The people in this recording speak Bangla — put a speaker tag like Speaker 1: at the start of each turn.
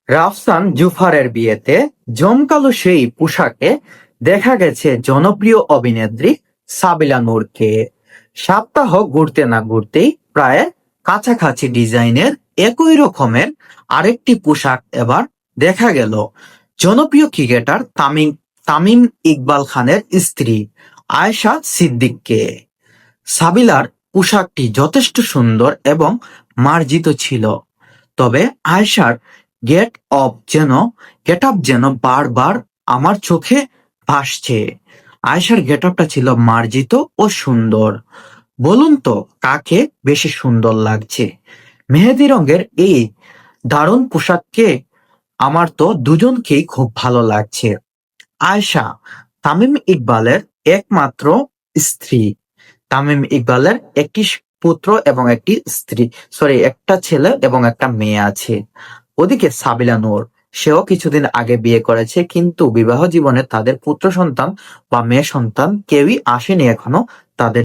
Speaker 1: রাফসান জুফারের বিয়েতে জমকালো সেই পোশাকে দেখা গেছে জনপ্রিয় অভিনেত্রী সাবিলা নূরকে। সপ্তাহ ঘুরতে না ঘুরতেই প্রায় কাছাকাছি ডিজাইনের একই রকমের আরেকটি পোশাক এবার দেখা গেল জনপ্রিয় ক্রিকেটার তামিম তামিম ইকবাল খানের স্ত্রী আয়েশা সিদ্দিককে। সাবিলার পোশাকটি যথেষ্ট সুন্দর এবং মার্জিত ছিল, তবে আয়েশার গেট আপ যেন বারবার আমার চোখে ভাসছে। আয়েশার গেট আপটা ছিল মার্জিত ও সুন্দর। বলুন তো কাকে বেশি সুন্দর লাগছে? মেহেদি রঙের এই দারুণ পোশাককে আমার তো দুজনকেই খুব ভালো লাগছে। আয়েশা তামিম ইকবালের একমাত্র স্ত্রী। তামিম ইকবালের একটি পুত্র এবং একটা ছেলে এবং একটা মেয়ে আছে। ওদিকে সাবিলা নূর, সেও কিছুদিন আগে বিয়ে করেছে, কিন্তু বিবাহ জীবনে তাদের পুত্র সন্তান বা মেয়ে সন্তান কেউই আসেনি এখনো তাদের